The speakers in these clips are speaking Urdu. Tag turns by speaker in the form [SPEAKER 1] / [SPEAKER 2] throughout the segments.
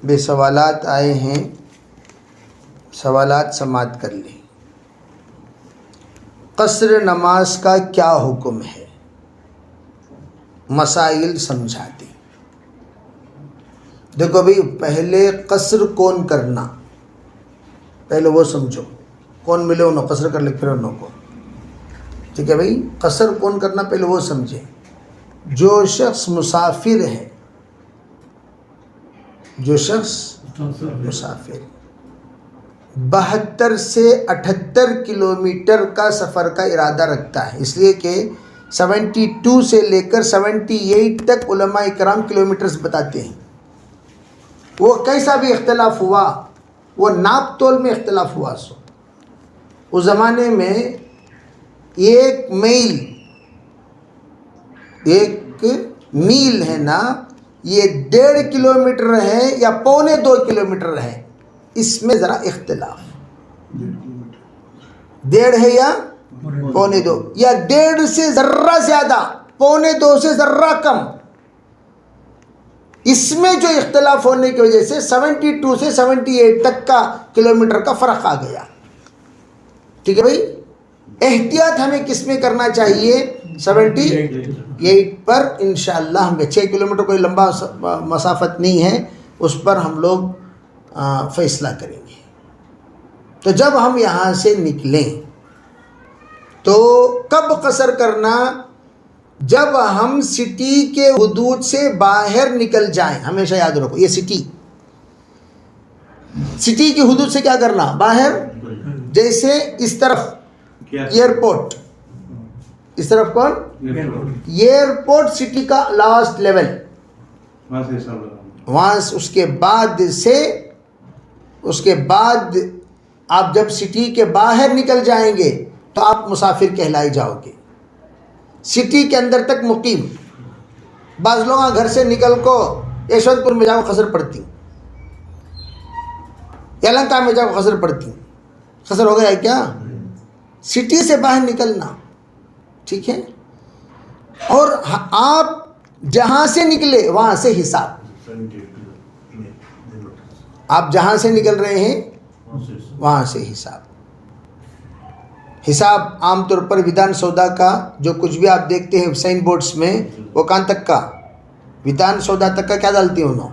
[SPEAKER 1] بے سوالات آئے ہیں، سوالات سماعت کر لیں۔ قصر نماز کا کیا حکم ہے؟ مسائل سمجھا دیں۔ دیکھو بھئی، پہلے قصر کون کرنا، پہلے وہ سمجھو۔ کون ملے انہوں قصر کر لے پھر انہوں کو، ٹھیک ہے بھئی؟ قصر کون کرنا پہلے وہ سمجھے۔ جو شخص مسافر ہے، جو شخص مسافر 72 سے 78 کلومیٹر کا سفر کا ارادہ رکھتا ہے، اس لیے کہ 72 سے لے کر 78 تک علماء اکرام کلومیٹرز بتاتے ہیں۔ وہ کیسا بھی اختلاف ہوا، وہ ناپ تول میں اختلاف ہوا، سو اس زمانے میں ایک میل ہے نا، یہ 1.5 کلومیٹر ہے یا 1.25 کلومیٹر ہے، اس میں ذرا اختلاف، 1.5 ہے یا 1.25 یا 1.5 سے ذرہ زیادہ، 1.25 سے ذرہ کم، اس میں جو اختلاف ہونے کی وجہ سے 72 سے 78 تک کا کلومیٹر کا فرق آ گیا، ٹھیک ہے بھائی؟ احتیاط ہمیں کس میں کرنا چاہیے؟ 78 پر انشاءاللہ ہم 6 کلومیٹر کوئی لمبا مسافت نہیں ہے، اس پر ہم لوگ فیصلہ کریں گے۔ تو جب ہم یہاں سے نکلیں تو کب قصر کرنا؟ جب ہم سٹی کے حدود سے باہر نکل جائیں۔ ہمیشہ یاد رکھو، یہ سٹی کی حدود سے کیا کرنا؟ باہر، جیسے اس طرف ایئرپورٹ، اس طرف کون؟ ایئرپورٹ سٹی کا لاسٹ لیول، وہاں اس کے بعد آپ جب سٹی کے باہر نکل جائیں گے تو آپ مسافر کہلائے جاؤ گے۔ سٹی کے اندر تک مقیم، بعض لوگ گھر سے نکل کو یشونت پور میں جاؤ قصر پڑتی، یلنکا میں جاؤ قصر پڑتی، قصر ہو گیا ہے کیا؟ سٹی سے باہر نکلنا، ٹھیک ہے؟ اور آپ جہاں سے نکلے وہاں سے حساب، آپ جہاں سے نکل رہے ہیں وہاں سے حساب عام طور پر ودھان سودا کا جو کچھ بھی آپ دیکھتے ہیں سائن بورڈز میں، وہ کہاں تک کا؟ ودھان سودا تک کا کیا ڈالتے ہیں انہوں؟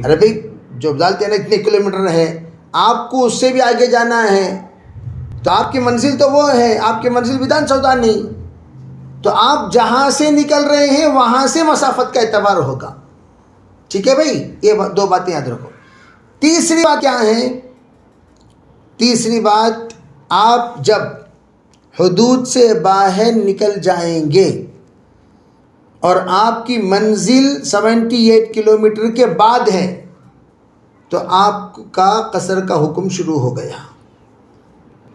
[SPEAKER 1] ارے بھائی جو ڈالتے ہیں نا اتنے کلومیٹر ہے، آپ کو اس سے بھی آگے جانا ہے تو آپ کی منزل تو وہ ہے، آپ کی منزل ودھان سودا نہیں، تو آپ جہاں سے نکل رہے ہیں وہاں سے مسافت کا اعتبار ہوگا، ٹھیک ہے بھائی؟ یہ 2 باتیں یاد رکھو۔ تیسری بات کیا ہے؟ تیسری بات، آپ جب حدود سے باہر نکل جائیں گے اور آپ کی منزل 78 کلومیٹر کے بعد ہے تو آپ کا قصر کا حکم شروع ہو گیا،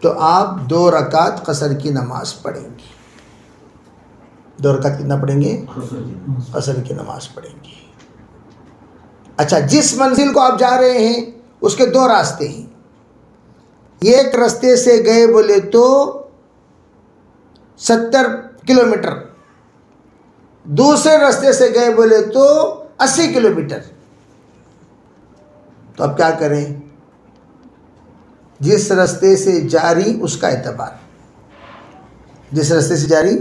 [SPEAKER 1] تو آپ 2 رکعت قصر کی نماز پڑھیں گے۔ 2 رکعت کتنا پڑھیں گے؟ قصر کی نماز پڑھیں گے۔ اچھا، جس منزل کو آپ جا رہے ہیں اس کے 2 راستے ہیں، ایک راستے سے گئے بولے تو 70 کلومیٹر، دوسرے راستے سے گئے بولے تو 80 کلومیٹر، تو اب کیا کریں؟ جس راستے سے جاری اس کا اعتبار، جس راستے سے جاری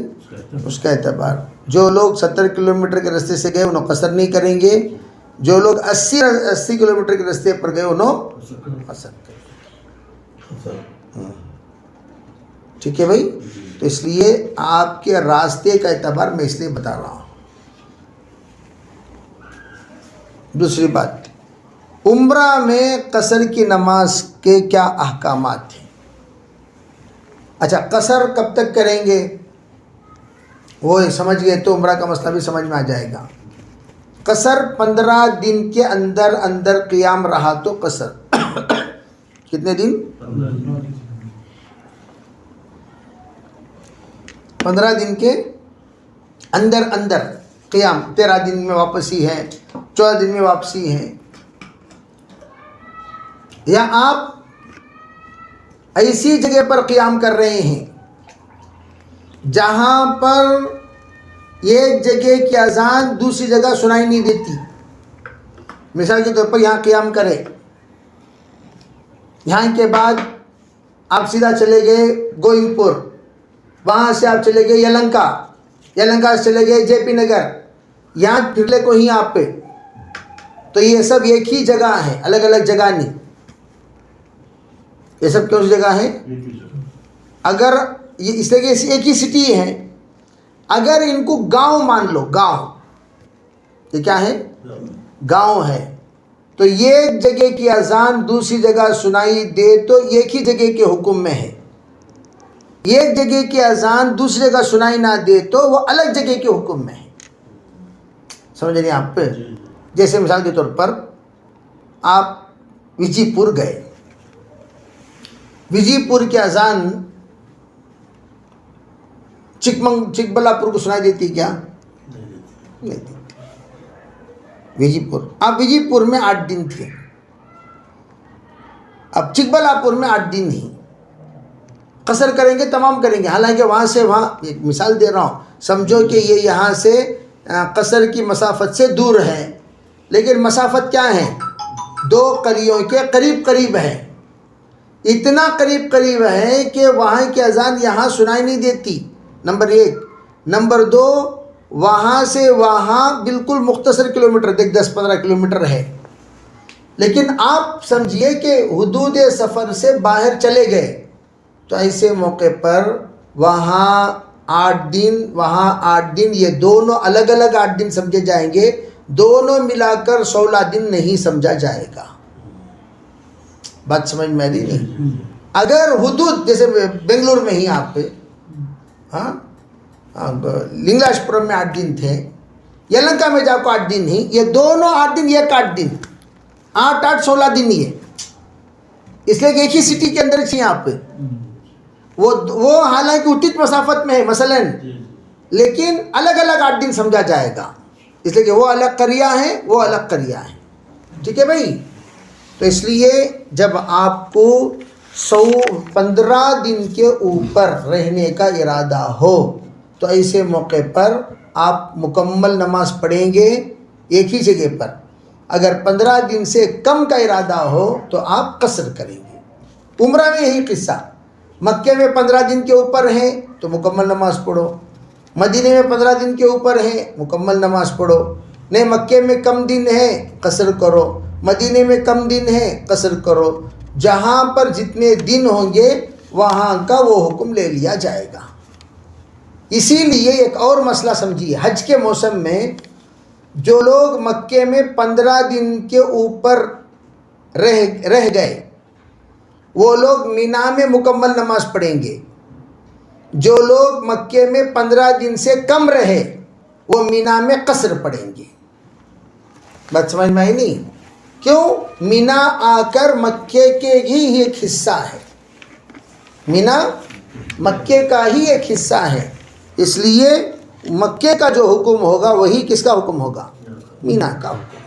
[SPEAKER 1] اس کا اعتبار۔ جو لوگ 70 کلومیٹر کے راستے سے گئے انہوں قصر نہیں کریں گے، جو لوگ 80 کلومیٹر کے راستے پر گئے انہوں قصر کریں گے، ٹھیک ہے بھائی؟ تو اس لیے آپ کے راستے کا اعتبار میں اس لیے بتا رہا ہوں۔ دوسری بات، عمرہ میں قصر کی نماز کے کیا احکامات ہیں؟ اچھا، قصر کب تک کریں گے وہ سمجھ گئے تو عمرہ کا مسئلہ بھی سمجھ میں آ جائے گا۔ قصر 15 دن کے اندر قیام رہا تو قصر کتنے دن؟ 15 دن کے اندر قیام، 13 دن میں واپسی ہے، 14 دن میں واپسی ہے، یا آپ ایسی جگہ پر قیام کر رہے ہیں جہاں پر ایک جگہ کی اذان دوسری جگہ سنائی نہیں دیتی. مثال کے طور پر یہاں قیام کرے, یہاں کے بعد آپ سیدھا چلے گئے گوئنگ پور, وہاں سے آپ چلے گئے یلنکا, یلنکا سے چلے گئے جے پی نگر, یہاں پھر لے کوئی آپ پہ, تو یہ سب ایک ہی جگہ ہے, الگ الگ جگہ نہیں. یہ سب کون سی جگہ ہے؟ اگر یہ اس طرح کی ایک ہی سٹی ہے, اگر ان کو گاؤں مان لو, گاؤں, یہ کیا ہے؟ گاؤں ہے, تو ایک جگہ کی اذان دوسری جگہ سنائی دے تو ایک ہی جگہ کے حکم میں ہے. ایک جگہ کی اذان دوسری جگہ سنائی نہ دے تو وہ الگ جگہ کے حکم میں ہے. سمجھ رہے ہیں آپ پہ؟ جیسے مثال کے طور پر آپ وجی پور گئے, وجی پور کی اذان چکبلا پور کو سنائی دیتی کیا؟ نہیں دیتی. وجی پور, آپ وجی پور میں 8 دن تھے, اب چکبلا پور میں 8 دن ہی قصر کریں گے, تمام کریں گے. حالانکہ وہاں سے وہاں, ایک مثال دے رہا ہوں, سمجھو کہ یہ یہاں سے قصر کی مسافت سے دور ہے, لیکن مسافت کیا ہے؟ 2 قریوں کے قریب قریب ہے. اتنا قریب قریب ہے کہ وہاں کی اذان یہاں سنائی نہیں دیتی, نمبر 1. نمبر 2, وہاں سے وہاں بالکل مختصر کلومیٹر, 10-15 کلومیٹر ہے, لیکن آپ سمجھیے کہ حدود سفر سے باہر چلے گئے, تو ایسے موقع پر وہاں 8 دن, وہاں 8 دن, یہ دونوں الگ الگ 8 دن سمجھے جائیں گے, دونوں ملا کر 16 دن نہیں سمجھا جائے گا. بات سمجھ میں آئی نہیں؟ اگر حدود جیسے بنگلور میں ہی آپ پہ, ہاں لنگلاش پورم میں 8 دن تھے, یلنکا میں جا کو 8 دن ہی, یہ دونوں 8 دن, یہ 8 دن, 8 16 دن یہ, اس لیے کہ ایک ہی سٹی کے اندر تھی آپ پہ. وہ حالانکہ اتنی مسافت میں ہے مثلا, لیکن الگ الگ 8 دن سمجھا جائے گا, اس لیے کہ وہ الگ قریہ ہیں, وہ الگ قریہ ہیں. ٹھیک ہے بھائی؟ تو اس لیے جب آپ کو 15 دن کے اوپر رہنے کا ارادہ ہو تو ایسے موقع پر آپ مکمل نماز پڑھیں گے ایک ہی جگہ پر. اگر 15 دن سے کم کا ارادہ ہو تو آپ قصر کریں گے. عمرہ میں یہی قصہ, مکے میں 15 دن کے اوپر ہیں تو مکمل نماز پڑھو, مدینے میں 15 دن کے اوپر ہیں مکمل نماز پڑھو. نہیں, مکے میں کم دن ہے قصر کرو, مدینے میں کم دن ہے قصر کرو. جہاں پر جتنے دن ہوں گے وہاں کا وہ حکم لے لیا جائے گا. اسی لیے ایک اور مسئلہ سمجھیے, حج کے موسم میں جو لوگ مکے میں 15 دن کے اوپر رہ گئے وہ لوگ مینا میں مکمل نماز پڑھیں گے. جو لوگ مکے میں 15 دن سے کم رہے وہ مینا میں قصر پڑھیں گے. بات سمجھ میں آئی نہیں؟ کیوں؟ مینا آ کر مکے کے ہی ایک حصہ ہے, مینا مکے کا ہی ایک حصہ ہے, اس لیے مکے کا جو حکم ہوگا وہی کس کا حکم ہوگا؟ مینا کا حکم.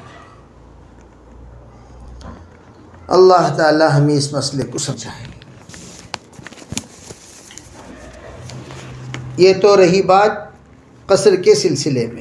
[SPEAKER 1] اللہ تعالی ہمیں اس مسئلے کو سمجھائے. یہ تو رہی بات قصر کے سلسلے میں.